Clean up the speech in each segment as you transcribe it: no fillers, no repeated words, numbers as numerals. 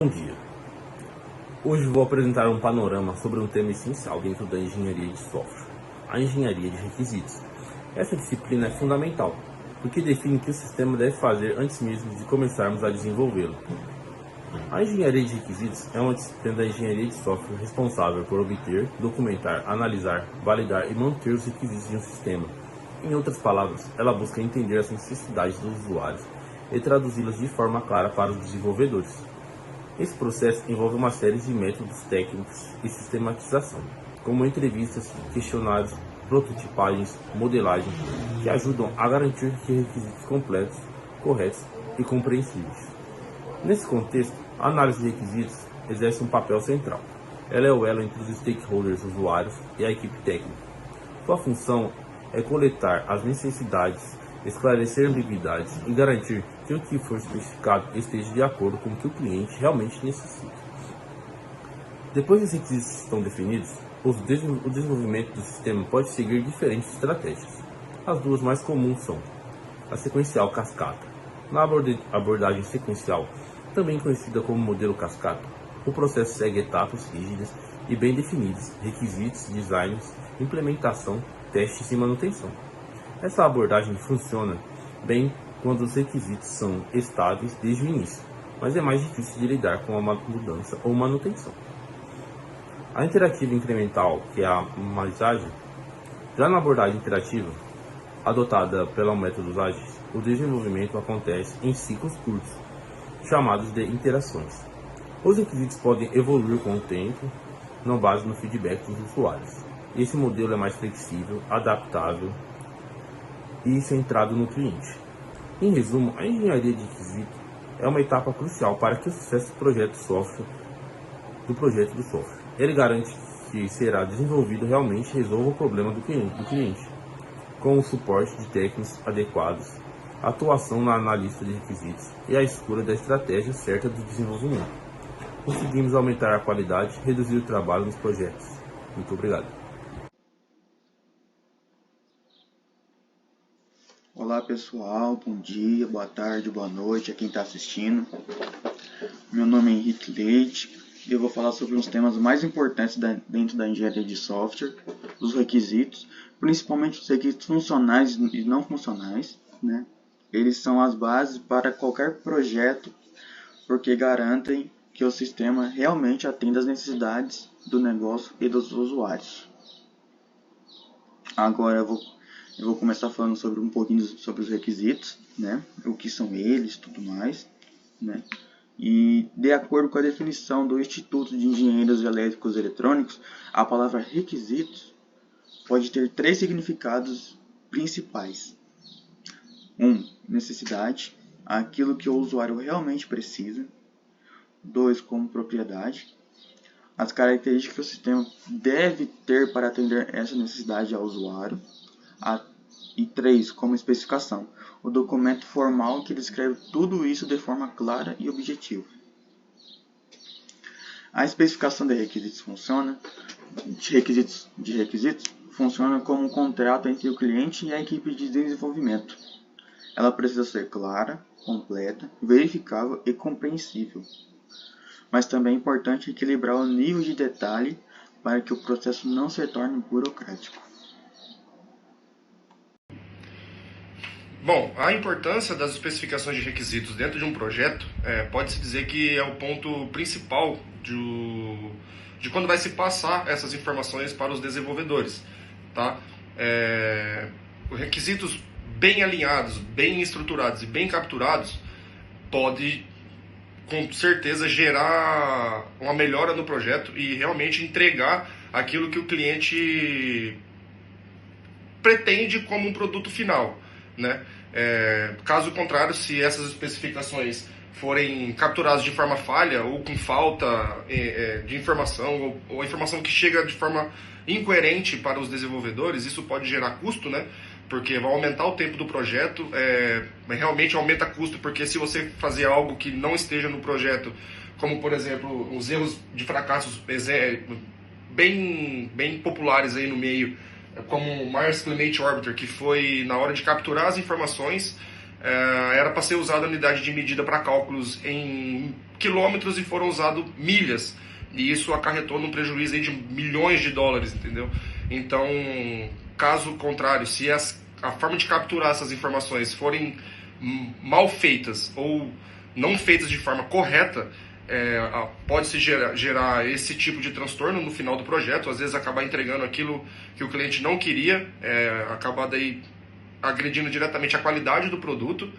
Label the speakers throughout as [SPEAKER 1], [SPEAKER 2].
[SPEAKER 1] Bom dia. Hoje vou apresentar um panorama sobre um tema essencial dentro da engenharia de software, a engenharia de requisitos. Essa disciplina é fundamental, porque define o que o sistema deve fazer antes mesmo de começarmos a desenvolvê-lo. A engenharia de requisitos é uma disciplina da engenharia de software responsável por obter, documentar, analisar, validar e manter os requisitos de um sistema. Em outras palavras, ela busca entender as necessidades dos usuários e traduzi-las de forma clara para os desenvolvedores. Esse processo envolve uma série de métodos técnicos e sistematização, como entrevistas, questionários, prototipagens, modelagem, que ajudam a garantir requisitos completos, corretos e compreensíveis. Nesse contexto, a análise de requisitos exerce um papel central. Ela é o elo entre os stakeholders usuários e a equipe técnica. Sua função é coletar as necessidades, esclarecer ambiguidades e garantir que o que for especificado esteja de acordo com o que o cliente realmente necessita. Depois que os requisitos estão definidos, o desenvolvimento do sistema pode seguir diferentes estratégias. As duas mais comuns são a sequencial cascata. Na abordagem sequencial, também conhecida como modelo cascata, o processo segue etapas rígidas e bem definidas, requisitos, designs, implementação, testes e manutenção. Essa abordagem funciona bem quando os requisitos são estáveis desde o início, mas é mais difícil de lidar com a mudança ou manutenção. A interativa incremental, que é a mais ágil, já na abordagem interativa, adotada pelos métodos ágeis, o desenvolvimento acontece em ciclos curtos, chamados de interações. Os requisitos podem evoluir com o tempo, com base no feedback dos usuários. Esse modelo é mais flexível, adaptável e centrado no cliente. Em resumo, a engenharia de requisito é uma etapa crucial para que o sucesso do projeto do software. Ele garante que será desenvolvido realmente resolva o problema do cliente, com o suporte de técnicos adequados, atuação na analista de requisitos e a escolha da estratégia certa do desenvolvimento. Conseguimos aumentar a qualidade e reduzir o trabalho nos projetos. Muito obrigado.
[SPEAKER 2] Olá pessoal, bom dia, boa tarde, boa noite a quem está assistindo. Meu nome é Henrique Leite e eu vou falar sobre os temas mais importantes dentro da engenharia de software, os requisitos, principalmente os requisitos funcionais e não funcionais, né? Eles são as bases para qualquer projeto porque garantem que o sistema realmente atenda às necessidades do negócio e dos usuários. Agora eu vou começar falando sobre um pouquinho sobre os requisitos, né? O que são eles, tudo mais, né? E de acordo com a definição do Instituto de Engenheiros Elétricos e Eletrônicos, a palavra requisitos pode ter 3 significados principais. 1. Necessidade, aquilo que o usuário realmente precisa. 2. Como propriedade, as características que o sistema deve ter para atender essa necessidade ao usuário. E 3. Como especificação, o documento formal que descreve tudo isso de forma clara e objetiva. A especificação de requisitos funciona como um contrato entre o cliente e a equipe de desenvolvimento. Ela precisa ser clara, completa, verificável e compreensível. Mas também é importante equilibrar o nível de detalhe para que o processo não se torne burocrático.
[SPEAKER 3] Bom, a importância das especificações de requisitos dentro de um projeto pode-se dizer que é o ponto principal de quando vai se passar essas informações para os desenvolvedores. Tá? Os requisitos bem alinhados, bem estruturados e bem capturados pode com certeza gerar uma melhora no projeto e realmente entregar aquilo que o cliente pretende como um produto final, né? Caso contrário, se essas especificações forem capturadas de forma falha ou com falta de informação ou a informação que chega de forma incoerente para os desenvolvedores, isso pode gerar custo, né? Porque vai aumentar o tempo do projeto, realmente aumenta custo, porque se você fazer algo que não esteja no projeto, como por exemplo os erros de fracassos bem populares aí no meio, como o Mars Climate Orbiter, que foi na hora de capturar as informações, era para ser usada a unidade de medida para cálculos em quilômetros e foram usados milhas. E isso acarretou num prejuízo aí de milhões de dólares, entendeu? Então, caso contrário, se a forma de capturar essas informações forem mal feitas ou não feitas de forma correta, pode-se gerar esse tipo de transtorno no final do projeto, às vezes acabar entregando aquilo que o cliente não queria, acabar daí agredindo diretamente a qualidade do produto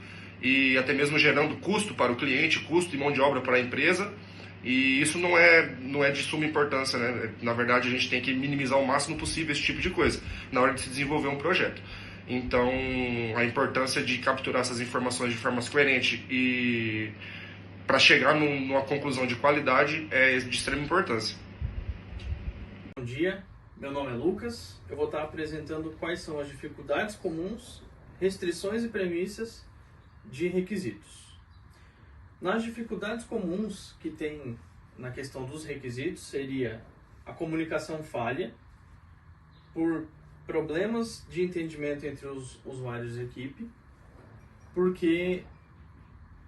[SPEAKER 3] e até mesmo gerando custo para o cliente, custo e mão de obra para a empresa. E isso não é de suma importância, né? Na verdade, a gente tem que minimizar o máximo possível esse tipo de coisa na hora de se desenvolver um projeto. Então, a importância de capturar essas informações de forma coerente e para chegar numa conclusão de qualidade é de extrema importância.
[SPEAKER 4] Bom dia, meu nome é Lucas. Eu vou estar apresentando quais são as dificuldades comuns, restrições e premissas de requisitos. Nas dificuldades comuns que tem na questão dos requisitos seria a comunicação falha por problemas de entendimento entre os usuários e equipe, porque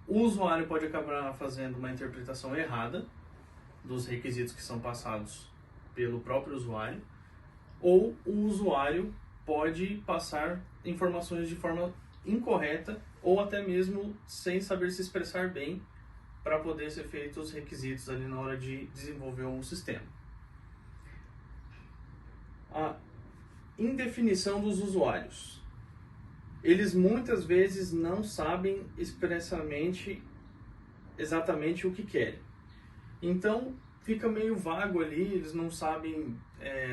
[SPEAKER 4] o usuário pode acabar fazendo uma interpretação errada dos requisitos que são passados pelo próprio usuário, ou o usuário pode passar informações de forma incorreta ou até mesmo sem saber se expressar bem para poder ser feitos os requisitos ali na hora de desenvolver um sistema. A indefinição dos usuários. Eles muitas vezes não sabem exatamente o que querem. Então fica meio vago ali, eles não sabem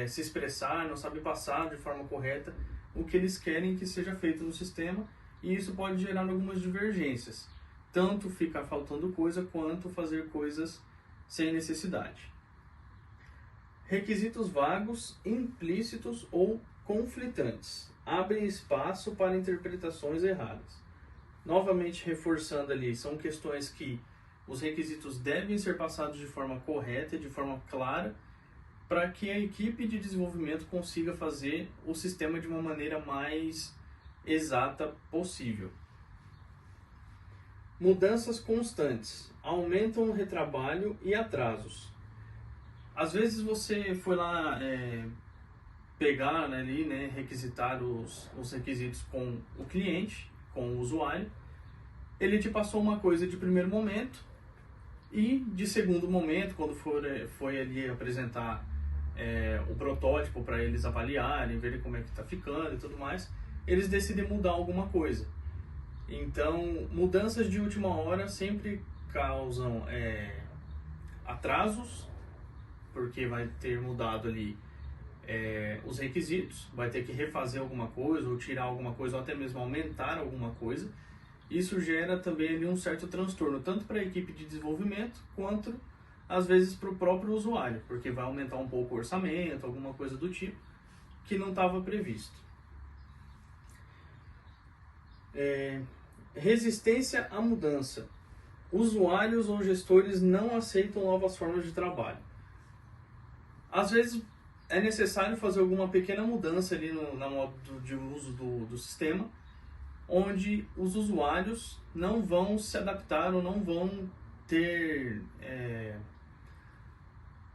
[SPEAKER 4] se expressar, não sabem passar de forma correta o que eles querem que seja feito no sistema, e isso pode gerar algumas divergências. Tanto ficar faltando coisa, quanto fazer coisas sem necessidade. Requisitos vagos, implícitos ou conflitantes. Abrem espaço para interpretações erradas. Novamente reforçando ali, são questões que os requisitos devem ser passados de forma correta, de forma clara, para que a equipe de desenvolvimento consiga fazer o sistema de uma maneira mais exata possível. Mudanças constantes aumentam o retrabalho e atrasos. Às vezes você foi lá pegar ali, requisitar os requisitos com o cliente, com o usuário. Ele te passou uma coisa de primeiro momento e de segundo momento, quando foi ali apresentar o protótipo para eles avaliarem, verem como é que está ficando e tudo mais, eles decidem mudar alguma coisa. Então, mudanças de última hora sempre causam atrasos, porque vai ter mudado ali os requisitos, vai ter que refazer alguma coisa, ou tirar alguma coisa, ou até mesmo aumentar alguma coisa. Isso gera também ali um certo transtorno, tanto para a equipe de desenvolvimento, quanto às vezes para o próprio usuário, porque vai aumentar um pouco o orçamento, alguma coisa do tipo, que não estava previsto. Resistência à mudança. Usuários ou gestores não aceitam novas formas de trabalho. Às vezes é necessário fazer alguma pequena mudança ali na modo de uso do sistema, onde os usuários não vão se adaptar ou não vão ter...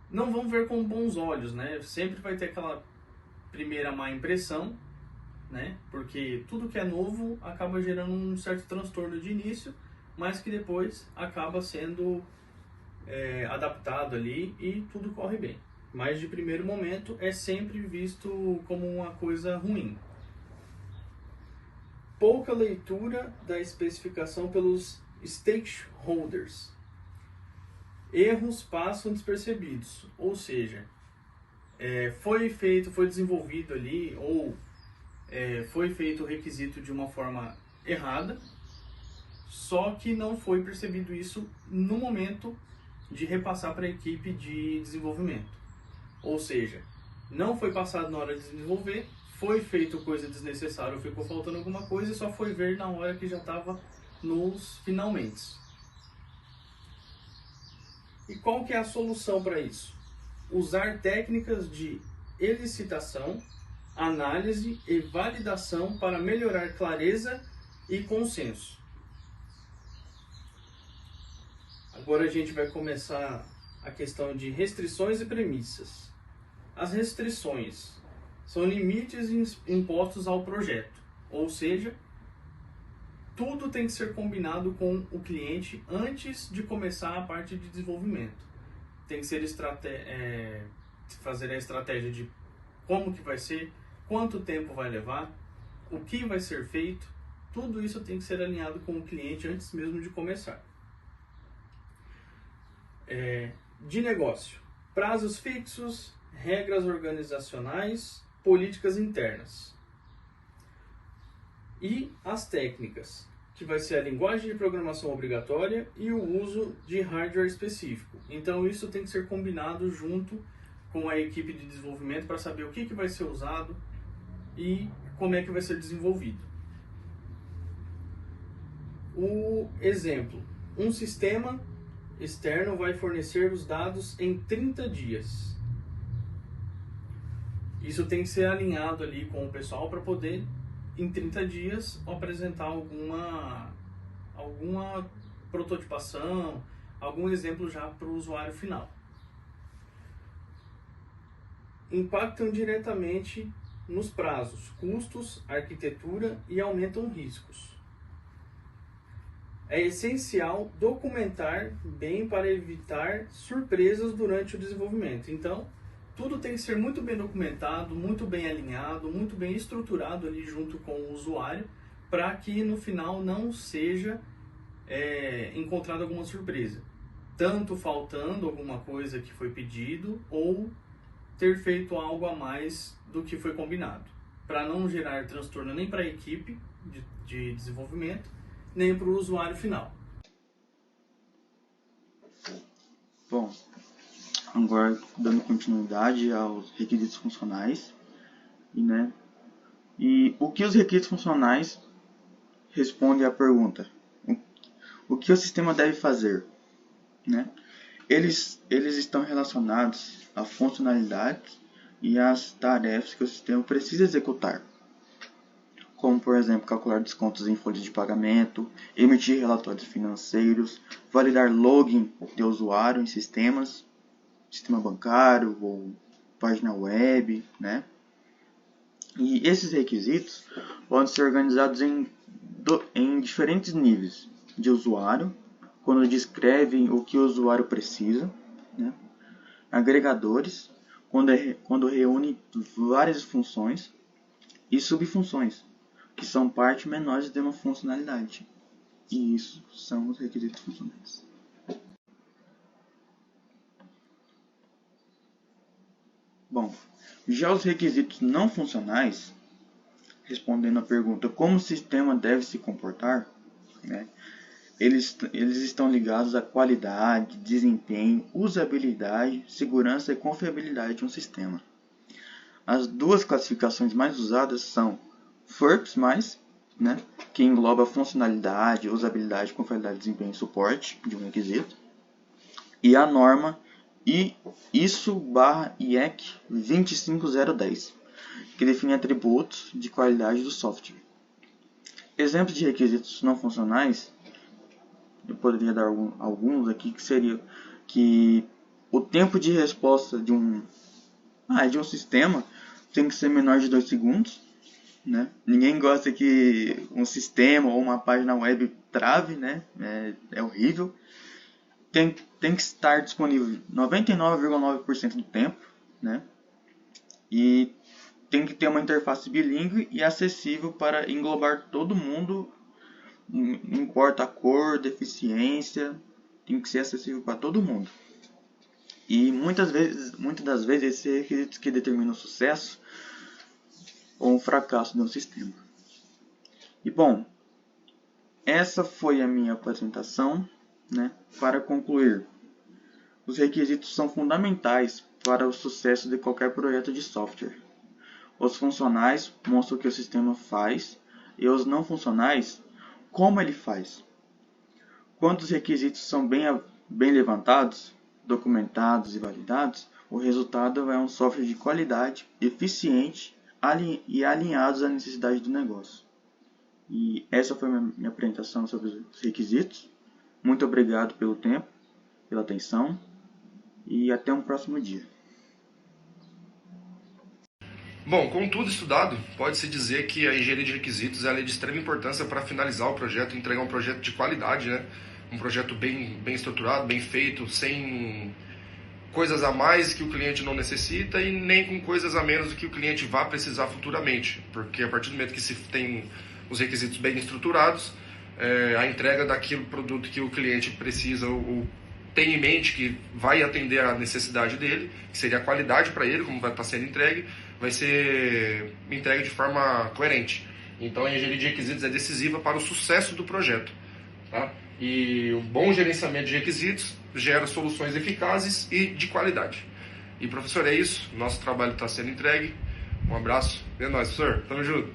[SPEAKER 4] não vão ver com bons olhos, né? Sempre vai ter aquela primeira má impressão, né? Porque tudo que é novo acaba gerando um certo transtorno de início, mas que depois acaba sendo adaptado ali e tudo corre bem. Mas de primeiro momento é sempre visto como uma coisa ruim. Pouca leitura da especificação pelos stakeholders. Erros passam despercebidos, ou seja, foi desenvolvido ali, ou foi feito o requisito de uma forma errada, só que não foi percebido isso no momento de repassar para a equipe de desenvolvimento. Ou seja, não foi passado na hora de desenvolver, foi feito coisa desnecessária, ou ficou faltando alguma coisa e só foi ver na hora que já estava nos finalmente. E qual que é a solução para isso? Usar técnicas de elicitação, análise e validação para melhorar clareza e consenso. Agora a gente vai começar a questão de restrições e premissas. As restrições são limites impostos ao projeto, ou seja, tudo tem que ser combinado com o cliente antes de começar a parte de desenvolvimento. Tem que ser fazer a estratégia de como que vai ser, quanto tempo vai levar, o que vai ser feito, tudo isso tem que ser alinhado com o cliente antes mesmo de começar. De negócio, prazos fixos, regras organizacionais, políticas internas. E as técnicas, que vai ser a linguagem de programação obrigatória e o uso de hardware específico. Então isso tem que ser combinado junto com a equipe de desenvolvimento para saber o que vai ser usado e como é que vai ser desenvolvido. O exemplo, um sistema externo vai fornecer os dados em 30 dias. Isso tem que ser alinhado ali com o pessoal para poder, em 30 dias, apresentar alguma prototipação, algum exemplo já para o usuário final. Impactam diretamente nos prazos, custos, arquitetura e aumentam riscos. É essencial documentar bem para evitar surpresas durante o desenvolvimento. Então, tudo tem que ser muito bem documentado, muito bem alinhado, muito bem estruturado ali junto com o usuário, para que no final não seja encontrada alguma surpresa. Tanto faltando alguma coisa que foi pedido, ou ter feito algo a mais do que foi combinado, para não gerar transtorno nem para a equipe de desenvolvimento, nem para o usuário final.
[SPEAKER 2] Bom, agora dando continuidade aos requisitos funcionais, e o que os requisitos funcionais respondem à pergunta: o que o sistema deve fazer? Eles estão relacionados à funcionalidade e às tarefas que o sistema precisa executar, como, por exemplo, calcular descontos em folhas de pagamento, emitir relatórios financeiros, validar login de usuário em sistema bancário ou página web, E esses requisitos podem ser organizados em diferentes níveis de usuário, quando descrevem o que o usuário precisa, agregadores, quando reúne várias funções, e subfunções, que são partes menores de uma funcionalidade. E isso são os requisitos funcionais. Bom, já os requisitos não funcionais, respondendo à pergunta como o sistema deve se comportar, eles estão ligados à qualidade, desempenho, usabilidade, segurança e confiabilidade de um sistema. As duas classificações mais usadas são FERPS+, que engloba funcionalidade, usabilidade, confiabilidade, desempenho e suporte de um requisito, e a norma ISO/IEC 25010, que define atributos de qualidade do software. Exemplos de requisitos não funcionais, eu poderia dar alguns aqui, que seria que o tempo de resposta de um sistema tem que ser menor de 2 segundos. Ninguém gosta que um sistema ou uma página web trave, é horrível. Tem que estar disponível 99,9% do tempo, E tem que ter uma interface bilíngue e acessível para englobar todo mundo, não importa a cor, deficiência, tem que ser acessível para todo mundo. E muitas das vezes esses requisitos que determinam o sucesso ou um fracasso de um sistema. E bom, essa foi a minha apresentação. Para concluir, os requisitos são fundamentais para o sucesso de qualquer projeto de software. Os funcionais mostram o que o sistema faz e os não funcionais, como ele faz. Quando os requisitos são bem levantados, documentados e validados, o resultado é um software de qualidade, eficiente e alinhados à necessidade do negócio. E essa foi a minha apresentação sobre os requisitos. Muito obrigado pelo tempo pela atenção e até um próximo dia.
[SPEAKER 3] Bom, com tudo estudado, pode-se dizer que a engenharia de requisitos ela é de extrema importância para finalizar o projeto, entregar um projeto de qualidade, né? Um projeto bem estruturado, bem feito, sem coisas a mais que o cliente não necessita e nem com coisas a menos do que o cliente vá precisar futuramente, porque a partir do momento que se tem os requisitos bem estruturados, a entrega daquilo produto que o cliente precisa ou tem em mente que vai atender a necessidade dele, que seria a qualidade para ele, como vai estar sendo entregue, vai ser entregue de forma coerente. Então a engenharia de requisitos é decisiva para o sucesso do projeto, tá? E um bom gerenciamento de requisitos gera soluções eficazes e de qualidade. E professor, é isso, nosso trabalho está sendo entregue. Um abraço, é nóis, professor, tamo junto.